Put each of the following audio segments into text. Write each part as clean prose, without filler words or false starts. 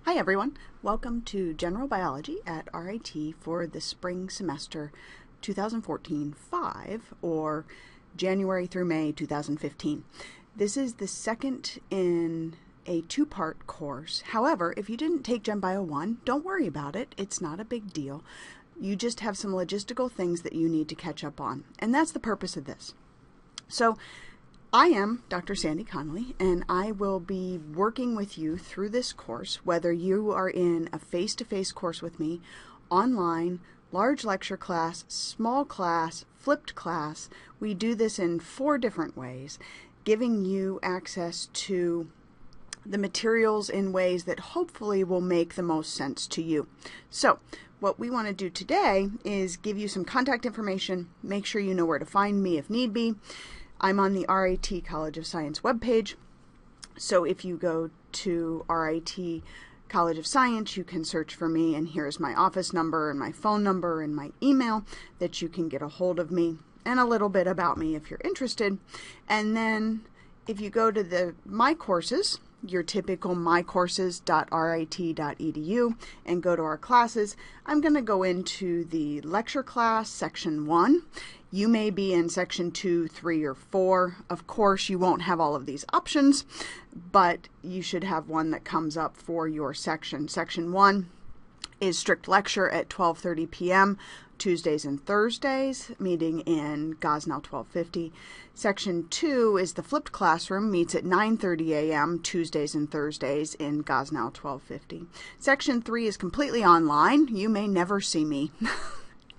Hi everyone, welcome to General Biology at RIT for the spring semester 2014-5 or January through May 2015. This is the second in a two-part course. However, if you didn't take Gen Bio 1, don't worry about it. It's not a big deal. You just have some logistical things that you need to catch up on, and that's the purpose of this. So I am Dr. Sandy Connolly, and I will be working with you through this course, whether you are in a face-to-face course with me, online, large lecture class, small class, flipped class. We do this in 4 different ways, giving you access to the materials in ways that hopefully will make the most sense to you. So what we want to do today is give you some contact information, make sure you know where to find me if need be. I'm on the RIT College of Science webpage, so if you go to RIT College of Science, you can search for me, and here's my office number and my phone number and my email that you can get a hold of me, and a little bit about me if you're interested. And then if you go to my courses, your typical mycourses.rit.edu, and go to our classes, I'm going to go into the lecture class, section 1. You may be in section 2, 3, or 4. Of course, you won't have all of these options, but you should have one that comes up for your section. Section 1 is strict lecture at 12:30 p.m. Tuesdays and Thursdays, meeting in Gosnell 1250. Section 2 is the flipped classroom, meets at 9:30 a.m. Tuesdays and Thursdays in Gosnell 1250. Section 3 is completely online. You may never see me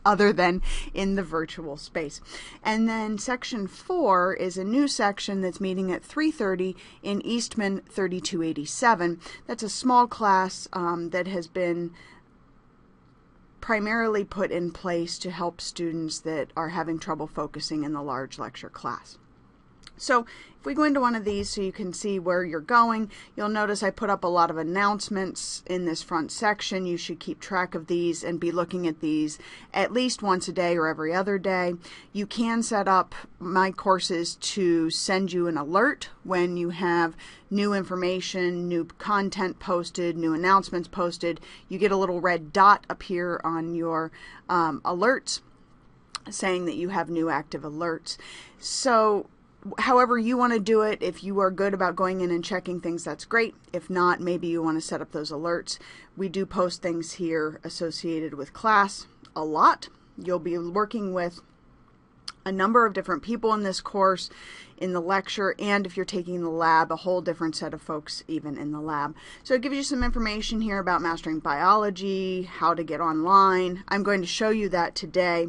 other than in the virtual space. And then section 4 is a new section that's meeting at 3:30 in Eastman 3287. That's a small class that has been primarily put in place to help students that are having trouble focusing in the large lecture class. So if we go into one of these so you can see where you're going, you'll notice I put up a lot of announcements in this front section. You should keep track of these and be looking at these at least once a day or every other day. You can set up my courses to send you an alert when you have new information, new content posted, new announcements posted. You get a little red dot appear on your alerts saying that you have new active alerts. So however you want to do it, if you are good about going in and checking things, that's great. If not, maybe you want to set up those alerts. We do post things here associated with class a lot. You'll be working with a number of different people in this course, in the lecture, and if you're taking the lab, a whole different set of folks even in the lab. So it gives you some information here about mastering biology, how to get online. I'm going to show you that today.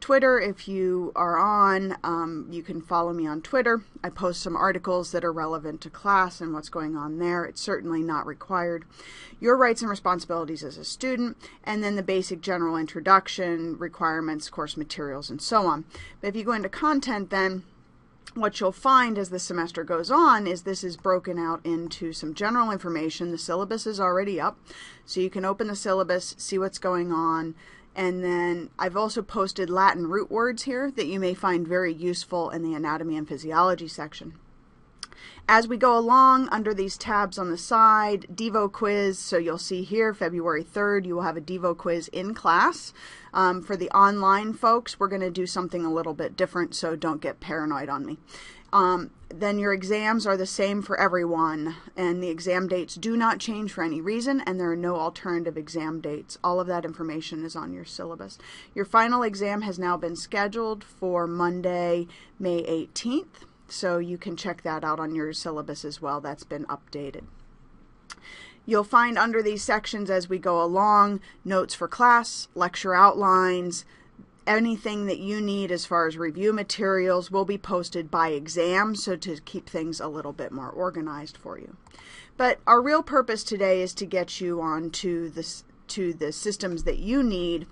Twitter, if you are on, you can follow me on Twitter. I post some articles that are relevant to class and what's going on there. It's certainly not required. Your rights and responsibilities as a student, and then the basic general introduction, requirements, course materials, and so on. But if you go into content, then what you'll find as the semester goes on is this is broken out into some general information. The syllabus is already up, so you can open the syllabus, see what's going on. And then I've also posted Latin root words here that you may find very useful in the anatomy and physiology section. As we go along, under these tabs on the side, Devo quiz, so you'll see here February 3rd you will have a Devo quiz in class. For the online folks, we're going to do something a little bit different, so don't get paranoid on me. Then your exams are the same for everyone, and the exam dates do not change for any reason, and there are no alternative exam dates. All of that information is on your syllabus. Your final exam has now been scheduled for Monday, May 18th, so you can check that out on your syllabus as well. That's been updated. You'll find under these sections as we go along, notes for class, lecture outlines, anything that you need as far as review materials will be posted by exam, so to keep things a little bit more organized for you. But our real purpose today is to get you on to the systems that you need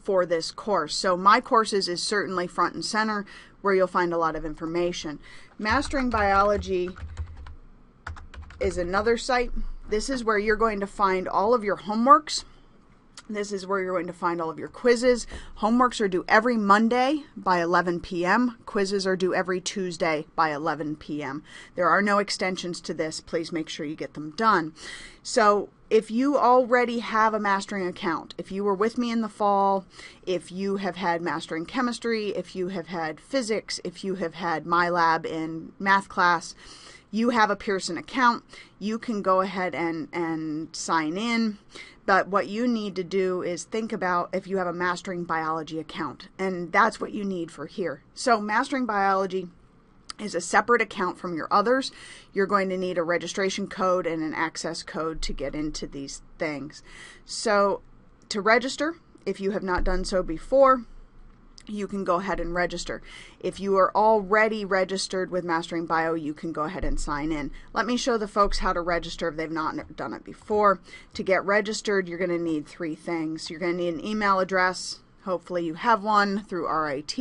for this course. So my courses is certainly front and center where you'll find a lot of information. Mastering Biology is another site. This is where you're going to find all of your homeworks This is where you're going to find all of your quizzes. Homeworks are due every Monday by 11 p.m. Quizzes are due every Tuesday by 11 p.m. There are no extensions to this. Please make sure you get them done. So if you already have a Mastering account, if you were with me in the fall, if you have had Mastering Chemistry, if you have had Physics, if you have had MyLab in math class, you have a Pearson account, you can go ahead and sign in. But what you need to do is think about if you have a Mastering Biology account, and that's what you need for here. So Mastering Biology is a separate account from your others. You're going to need a registration code and an access code to get into these things. So to register, if you have not done so before, you can go ahead and register. If you are already registered with Mastering Bio, you can go ahead and sign in. Let me show the folks how to register if they've not done it before. To get registered, you're going to need 3 things. You're going to need an email address. Hopefully you have one through RIT.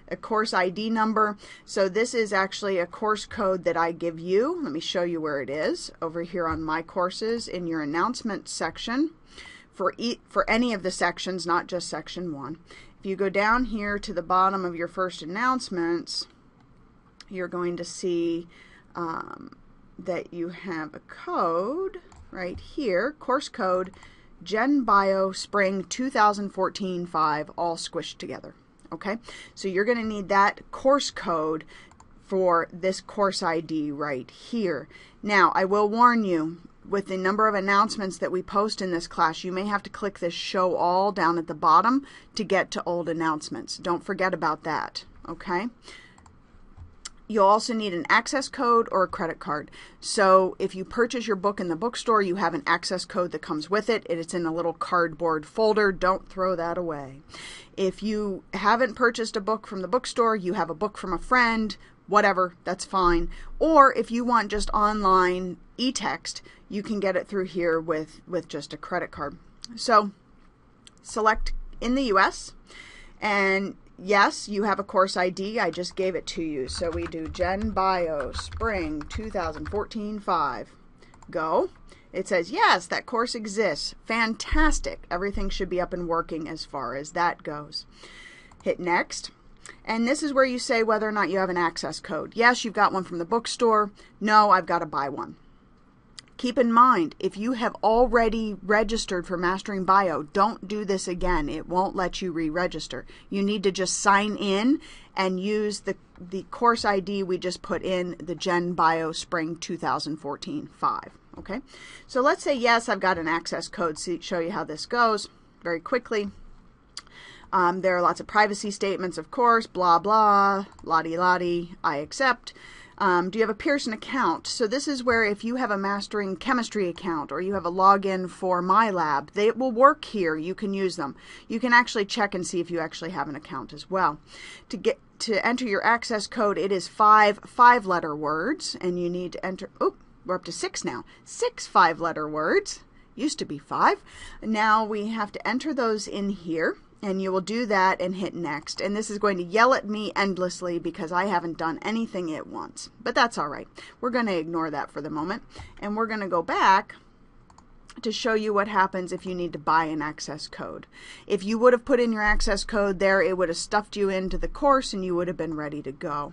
A course ID number. So this is actually a course code that I give you. Let me show you where it is. Over here on My Courses in your announcement section for any of the sections, not just section 1. If you go down here to the bottom of your first announcements, you're going to see that you have a code right here, course code Gen Bio Spring 2014-5, all squished together. Okay, so you're going to need that course code for this course ID right here. Now, I will warn you, with the number of announcements that we post in this class, you may have to click this Show All down at the bottom to get to old announcements. Don't forget about that, okay? You'll also need an access code or a credit card. So if you purchase your book in the bookstore, you have an access code that comes with it. It's in a little cardboard folder. Don't throw that away. If you haven't purchased a book from the bookstore, you have a book from a friend, whatever, that's fine. Or if you want just online e-text, you can get it through here with just a credit card. So select in the US, and yes, you have a course ID. I just gave it to you. So we do Gen Bio Spring 2014-5. Go. It says, yes, that course exists. Fantastic. Everything should be up and working as far as that goes. Hit Next. And this is where you say whether or not you have an access code. Yes, you've got one from the bookstore. No, I've got to buy one. Keep in mind, if you have already registered for Mastering Bio, don't do this again. It won't let you re-register. You need to just sign in and use the course ID we just put in, the Gen Bio Spring 2014-5. Okay, so let's say, yes, I've got an access code. Show you how this goes very quickly. There are lots of privacy statements, of course, blah, blah, la-di-la-di, I accept. Do you have a Pearson account? So this is where if you have a Mastering Chemistry account or you have a login for MyLab, they will work here. You can use them. You can actually check and see if you actually have an account as well. To enter your access code, it is 5 5-letter words, and you need to enter, oh, we're up to 6 now. 6 5-letter words. Used to be 5. Now we have to enter those in here. And you will do that and hit Next. And this is going to yell at me endlessly because I haven't done anything at once. But that's all right. We're going to ignore that for the moment. And we're going to go back to show you what happens if you need to buy an access code. If you would have put in your access code there, it would have stuffed you into the course and you would have been ready to go.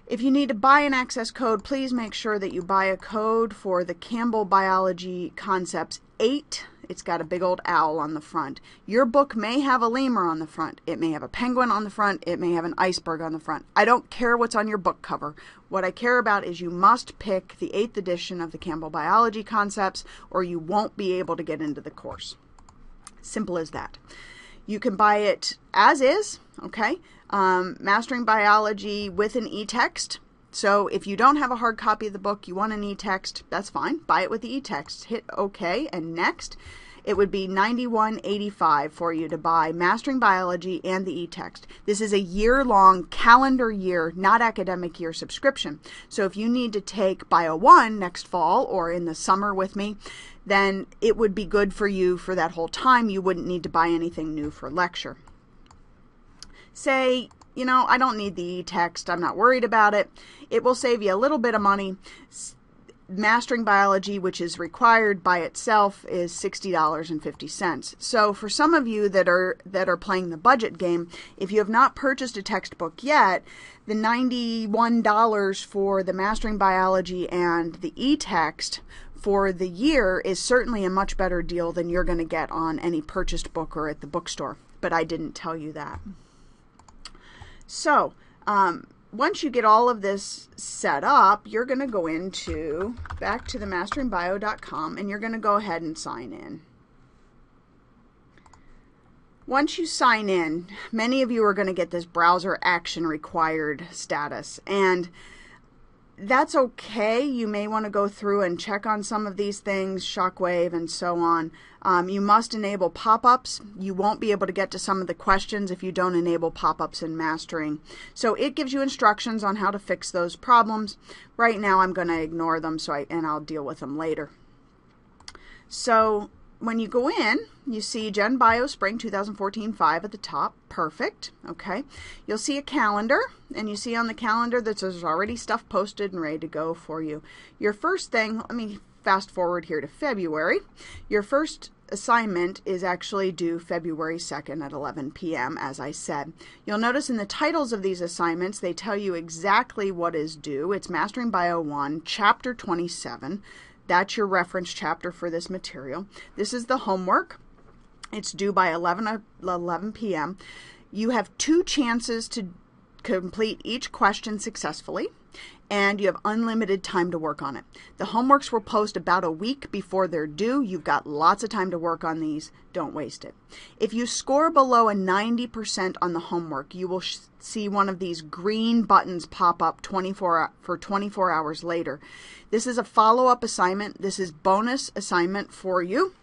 If you need to buy an access code, please make sure that you buy a code for the Campbell Biology Concepts 8. It's got a big old owl on the front. Your book may have a lemur on the front. It may have a penguin on the front. It may have an iceberg on the front. I don't care what's on your book cover. What I care about is you must pick the 8th edition of the Campbell Biology Concepts or you won't be able to get into the course. Simple as that. You can buy it as is, okay? Mastering Biology with an e-text. So if you don't have a hard copy of the book, you want an e-text, that's fine. Buy it with the e-text. Hit OK and Next. It would be $91.85 for you to buy Mastering Biology and the e-text. This is a year-long, calendar year, not academic year subscription. So if you need to take Bio 1 next fall or in the summer with me, then it would be good for you for that whole time. You wouldn't need to buy anything new for lecture. Say, you know, I don't need the e-text. I'm not worried about it. It will save you a little bit of money. Mastering Biology, which is required by itself, is $60.50. So for some of you that are playing the budget game, if you have not purchased a textbook yet, the $91 for the Mastering Biology and the e-text for the year is certainly a much better deal than you're going to get on any purchased book or at the bookstore. But I didn't tell you that. So, once you get all of this set up, you're going to go back to the masteringbio.com, and you're going to go ahead and sign in. Once you sign in, many of you are going to get this browser action required status, and that's okay. You may want to go through and check on some of these things, Shockwave and so on. You must enable pop-ups. You won't be able to get to some of the questions if you don't enable pop-ups in Mastering. So it gives you instructions on how to fix those problems. Right now I'm going to ignore them and I'll deal with them later. So when you go in, you see Gen Bio Spring 2014-5 at the top. Perfect. Okay. You'll see a calendar, and you see on the calendar that there's already stuff posted and ready to go for you. Your first thing, let me fast forward here to February. Your first assignment is actually due February 2nd at 11 p.m. as I said. You'll notice in the titles of these assignments, they tell you exactly what is due. It's Mastering Bio 1, Chapter 27. That's your reference chapter for this material. This is the homework. It's due by 11 p.m. You have 2 chances to complete each question successfully, and you have unlimited time to work on it. The homeworks will post about a week before they're due. You've got lots of time to work on these. Don't waste it. If you score below a 90% on the homework, you will see one of these green buttons pop up 24 hours later. This is a follow-up assignment. This is bonus assignment for you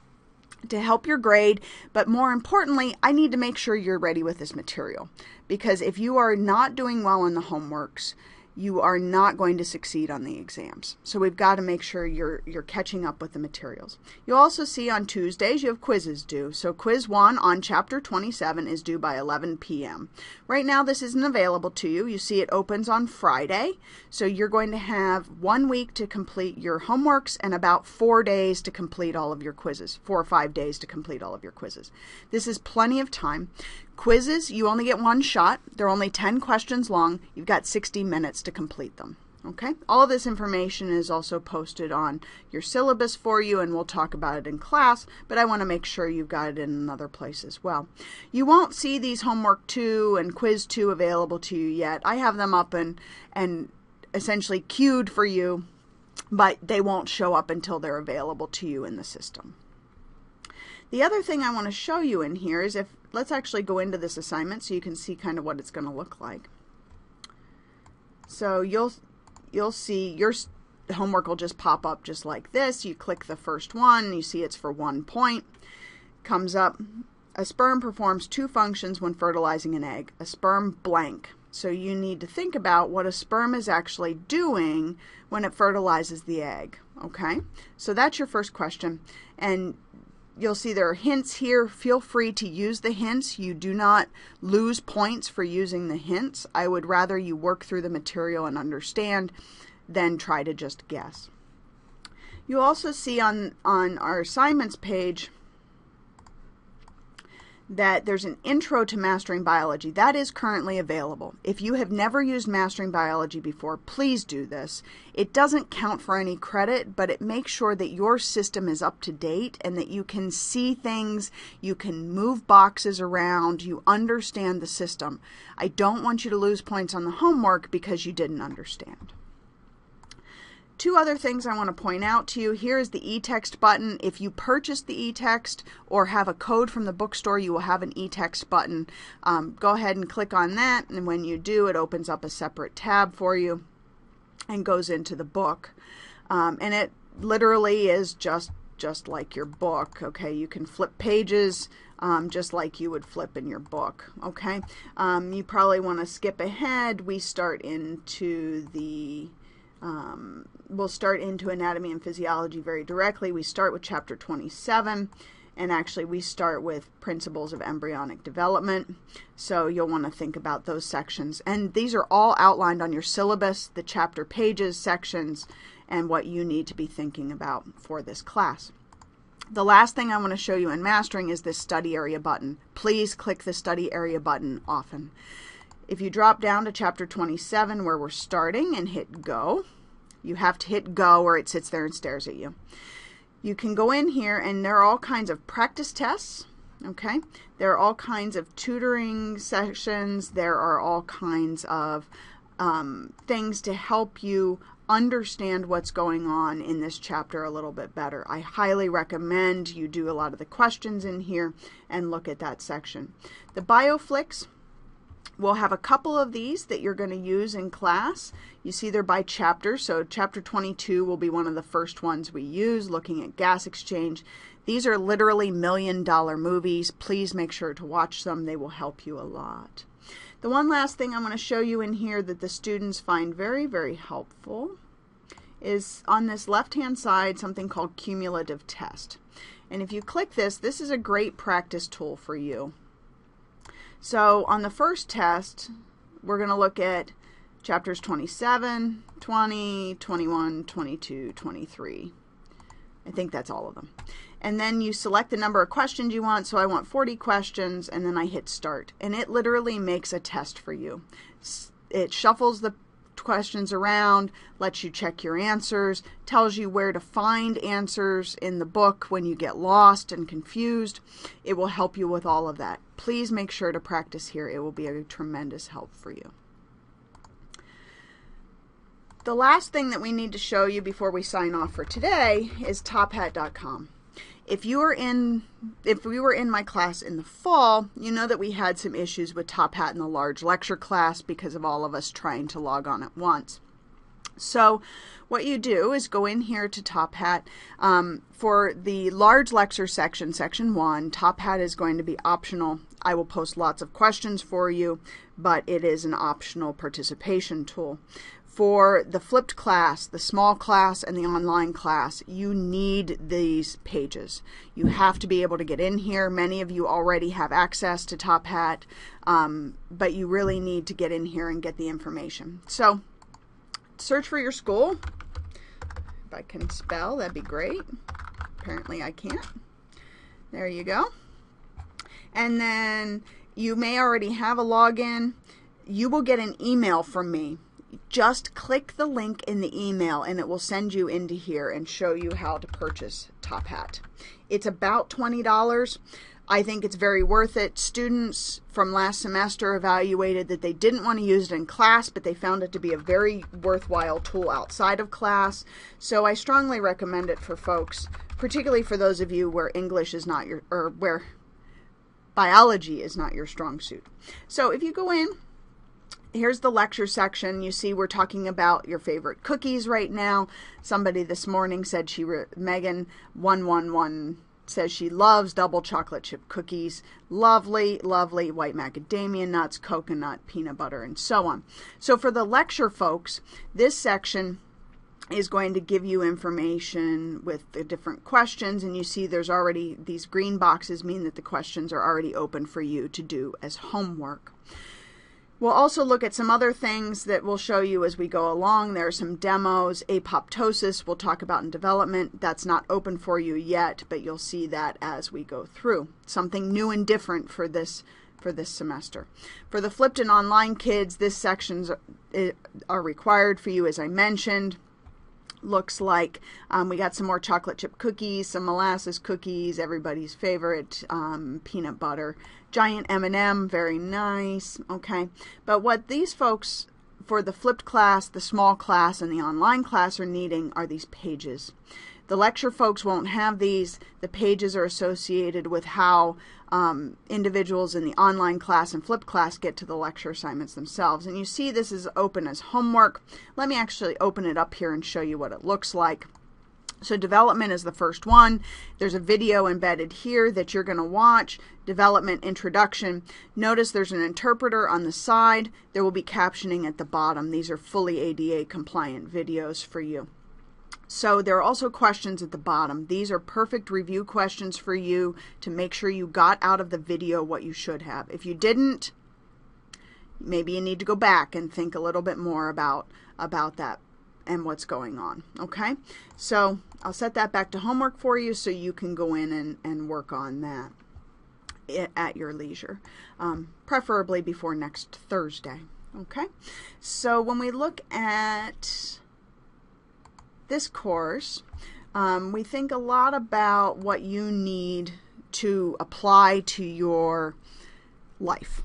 to help your grade, but more importantly, I need to make sure you're ready with this material, because if you are not doing well in the homeworks, you are not going to succeed on the exams. So we've got to make sure you're catching up with the materials. You'll also see on Tuesdays you have quizzes due. So quiz 1 on chapter 27 is due by 11 p.m. Right now this isn't available to you. You see it opens on Friday. So you're going to have 1 week to complete your homeworks and about 4 days to complete all of your quizzes. 4 or 5 days to complete all of your quizzes. This is plenty of time. Quizzes, you only get 1 shot. They're only 10 questions long. You've got 60 minutes to complete them. Okay? All of this information is also posted on your syllabus for you, and we'll talk about it in class, but I want to make sure you've got it in another place as well. You won't see these homework 2 and quiz 2 available to you yet. I have them up and essentially queued for you, but they won't show up until they're available to you in the system. The other thing I want to show you in here is let's actually go into this assignment so you can see kind of what it's going to look like. So you'll see your homework will just pop up just like this. You click the first one, you see it's for 1 point. Comes up, a sperm performs 2 functions when fertilizing an egg. A sperm blank. So you need to think about what a sperm is actually doing when it fertilizes the egg. Okay? So that's your first question. And you'll see there are hints here. Feel free to use the hints. You do not lose points for using the hints. I would rather you work through the material and understand than try to just guess. You'll also see on our assignments page that there's an intro to Mastering Biology. That is currently available. If you have never used Mastering Biology before, please do this. It doesn't count for any credit, but it makes sure that your system is up to date and that you can see things, you can move boxes around, you understand the system. I don't want you to lose points on the homework because you didn't understand. 2 other things I want to point out to you. Here is the e-text button. If you purchase the e-text or have a code from the bookstore, you will have an e-text button. Go ahead and click on that, and when you do, it opens up a separate tab for you and goes into the book. And it literally is just like your book. Okay, you can flip pages just like you would flip in your book. Okay, you probably want to skip ahead. We start into the we'll start into anatomy and physiology very directly. We start with chapter 27, and actually we start with principles of embryonic development. So you'll want to think about those sections. And these are all outlined on your syllabus, the chapter pages, sections, and what you need to be thinking about for this class. The last thing I want to show you in mastering is this study area button. Please click the study area button often. If you drop down to chapter 27 where we're starting and hit go, you have to hit go or it sits there and stares at you. You can go in here and there are all kinds of practice tests. Okay, there are all kinds of tutoring sessions. There are all kinds of things to help you understand what's going on in this chapter a little bit better. I highly recommend you do a lot of the questions in here and look at that section. The BioFlix will have a couple of these that you're going to use in class. You see they're by chapter, so chapter 22 will be one of the first ones we use, looking at gas exchange. These are literally million-dollar movies. Please make sure to watch them. They will help you a lot. The one last thing I want to show you in here that the students find very, very helpful is on this left-hand side something called cumulative test. And if you click this, this is a great practice tool for you. So on the first test, we're going to look at chapters 27, 20, 21, 22, 23. I think that's all of them. And then you select the number of questions you want. So I want 40 questions, and then I hit start. And it literally makes a test for you. It shuffles the questions around, lets you check your answers, tells you where to find answers in the book when you get lost and confused. It will help you with all of that. Please make sure to practice here. It will be a tremendous help for you. The last thing that we need to show you before we sign off for today is TopHat.com. If we were in my class in the fall, you know that we had some issues with Top Hat in the large lecture class because of all of us trying to log on at once. So what you do is go in here to Top Hat. For the large lecture section, section 1, Top Hat is going to be optional. I will post lots of questions for you, but it is an optional participation tool. For the flipped class, the small class, and the online class, you need these pages. You have to be able to get in here. Many of you already have access to Top Hat, but you really need to get in here and get the information. So search for your school. If I can spell, that'd be great. Apparently I can't. There you go. And then you may already have a login. You will get an email from me. Just click the link in the email and it will send you into here and show you how to purchase Top Hat. It's about $20. I think it's very worth it. Students from last semester evaluated that they didn't want to use it in class, but they found it to be a very worthwhile tool outside of class. So I strongly recommend it for folks, particularly for those of you where English is not your, or where biology is not your strong suit. So if you go in, here's the lecture section. You see we're talking about your favorite cookies right now. Somebody this morning said Megan111 says she loves double chocolate chip cookies. Lovely, lovely white macadamia nuts, coconut, peanut butter, and so on. So for the lecture folks, this section is going to give you information with the different questions, and you see there's already these green boxes mean that the questions are already open for you to do as homework. We'll also look at some other things that we'll show you as we go along. There are some demos. Apoptosis we'll talk about in development. That's not open for you yet, but you'll see that as we go through. Something new and different for this semester. For the flipped and online kids, this sections are required for you, as I mentioned. Looks like we got some more chocolate chip cookies, some molasses cookies, everybody's favorite, peanut butter, giant M&M, very nice, okay. But what these folks for the flipped class, the small class, and the online class are needing are these pages. The lecture folks won't have these. The pages are associated with how individuals in the online class and flipped class get to the lecture assignments themselves. And you see this is open as homework. Let me actually open it up here and show you what it looks like. So development is the first one. There's a video embedded here that you're going to watch. Development introduction. Notice there's an interpreter on the side. There will be captioning at the bottom. These are fully ADA compliant videos for you. So there are also questions at the bottom. These are perfect review questions for you to make sure you got out of the video what you should have. If you didn't, maybe you need to go back and think a little bit more about that. and what's going on. Okay, so I'll set that back to homework for you so you can go in and work on that at your leisure, preferably before next Thursday. Okay, so when we look at this course, we think a lot about what you need to apply to your life.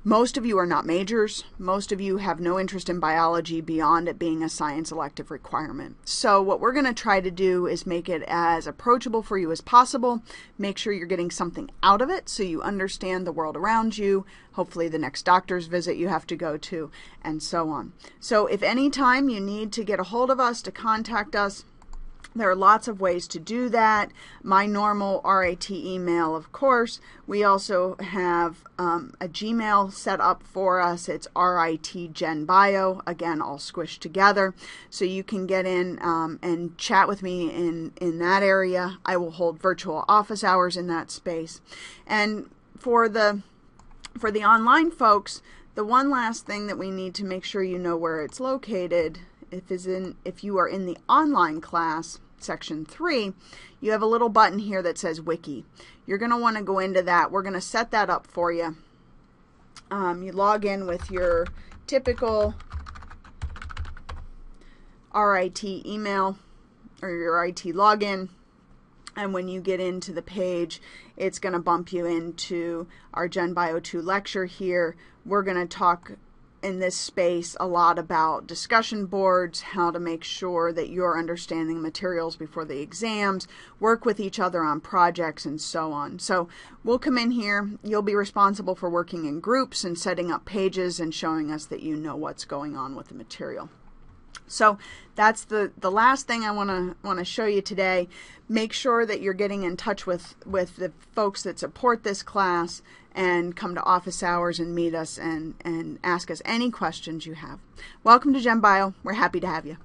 Most of you are not majors. Most of you have no interest in biology beyond it being a science elective requirement. So what we're going to try to do is make it as approachable for you as possible. Make sure you're getting something out of it so you understand the world around you, hopefully the next doctor's visit you have to go to, and so on. So if any time you need to get a hold of us, to contact us, there are lots of ways to do that. My normal RIT email, of course. We also have a Gmail set up for us. It's RITGenBio, again, all squished together. So you can get in and chat with me in that area. I will hold virtual office hours in that space. And for the online folks, the one last thing that we need to make sure you know where it's located, if you are in the online class, section 3, you have a little button here that says Wiki. You're going to want to go into that. We're going to set that up for you. You log in with your typical RIT email or your RIT login, and when you get into the page, it's going to bump you into our GenBio 2 lecture here. We're going to talk in this space a lot about discussion boards, how to make sure that you're understanding materials before the exams, work with each other on projects, and so on. So we'll come in here. You'll be responsible for working in groups and setting up pages and showing us that you know what's going on with the material. So that's the last thing I want to show you today. Make sure that you're getting in touch with the folks that support this class and come to office hours and meet us and ask us any questions you have. Welcome to GenBio. We're happy to have you.